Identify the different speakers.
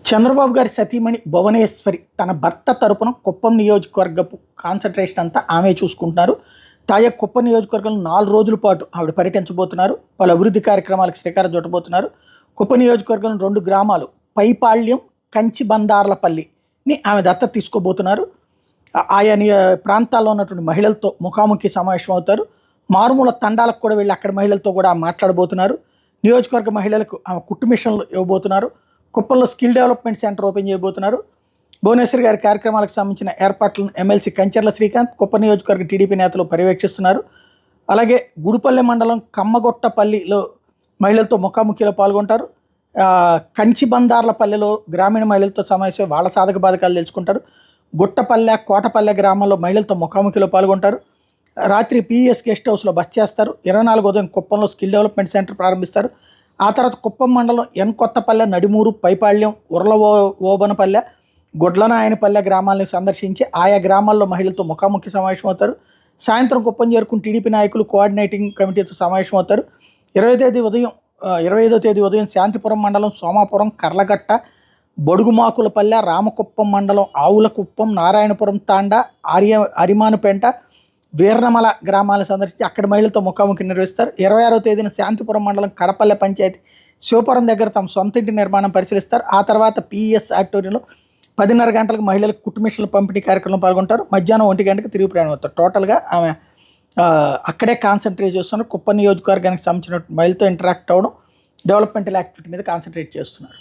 Speaker 1: చంద్రబాబు గారి సతీమణి భువనేశ్వరి తన భర్త తరపున కుప్పం నియోజకవర్గపు కాన్సన్ట్రేషన్ అంతా ఆమె చూసుకుంటున్నారు. తాజా కుప్పం నియోజకవర్గంలో 4 రోజుల పాటు ఆవిడ పర్యటించబోతున్నారు. పలు అభివృద్ధి కార్యక్రమాలకు శ్రీకారం చుట్టబోతున్నారు. కుప్పం నియోజకవర్గంలో 2 గ్రామాలు పైపాళ్యం, కంచి బందార్లపల్లిని ఆమె దత్తత తీసుకోబోతున్నారు. ఆయా ప్రాంతాల్లో ఉన్నటువంటి మహిళలతో ముఖాముఖి సమావేశం అవుతారు. మారుమూల తండాలకు కూడా వెళ్ళి అక్కడ మహిళలతో కూడా మాట్లాడబోతున్నారు. నియోజకవర్గ మహిళలకు ఆమె కుట్టు మిషన్లు ఇవ్వబోతున్నారు. కుప్పంలో స్కిల్ డెవలప్మెంట్ సెంటర్ ఓపెన్ చేయబోతున్నారు. భువనేశ్వర్ గారి కార్యక్రమాలకు సంబంధించిన ఏర్పాట్లను ఎమ్మెల్సీ కంచర్ల శ్రీకాంత్, కుప్పం నియోజకవర్గ టీడీపీ నేతలు పర్యవేక్షిస్తున్నారు. అలాగే గుడిపల్లె మండలం కమ్మగొట్టపల్లిలో మహిళలతో ముఖాముఖిలో పాల్గొంటారు. కంచి బందార్లపల్లెలో గ్రామీణ మహిళలతో సమావేశం వాళ్ళ సాధక బాధకాలు తెలుసుకుంటారు. గుట్టపల్లె, కోటపల్లె గ్రామాల్లో మహిళలతో ముఖాముఖిలో పాల్గొంటారు. రాత్రి పిఎస్ గెస్ట్ హౌస్లో బస చేస్తారు. 24 ఉదయం కుప్పంలో స్కిల్ డెవలప్మెంట్ సెంటర్ ప్రారంభిస్తారు. ఆ తర్వాత కుప్పం మండలం కొత్తపల్లె, నడిమూరు, పైపాళ్యం, ఉర్ల ఓబనపల్లె, గుడ్లనాయనపల్లె గ్రామాలను సందర్శించి ఆయా గ్రామాల్లో మహిళలతో ముఖాముఖి సమావేశం అవుతారు. సాయంత్రం కుప్పం చేరుకుని టీడీపీ నాయకులు కోఆర్డినేటింగ్ కమిటీతో సమావేశం అవుతారు. 25వ తేదీ ఉదయం శాంతిపురం మండలం సోమాపురం, కర్లగట్ట, బొడుగుమాకులపల్లె, రామకుప్పం మండలం ఆవులకుప్పం, నారాయణపురం తాండా, అరిమానుపేంట, వీర్నమల గ్రామాలను సందర్శించి అక్కడ మహిళలతో ముఖాముఖి నిర్వహిస్తారు. 26వ తేదీన శాంతిపురం మండలం కడపల్లె పంచాయతీ శివపురం దగ్గర తమ సొంత ఇంటి నిర్మాణం పరిశీలిస్తారు. ఆ తర్వాత పిఎస్ ఆడిటోరియంలో 10:30 గంటలకు మహిళలకు కుట్టు మిషన్ల పంపిణీ కార్యక్రమంలో పాల్గొంటారు. మధ్యాహ్నం 1 గంటకు తిరిగి ప్రయాణం అవుతారు. టోటల్గా ఆమె అక్కడే కాన్సన్ట్రేట్ చేస్తున్నారు. కుప్పం నియోజకవర్గానికి సంబంధించిన మహిళతో ఇంటరాక్ట్ అవ్వడం, డెవలప్మెంటల్ యాక్టివిటీ మీద కాన్సన్ట్రేట్ చేస్తున్నారు.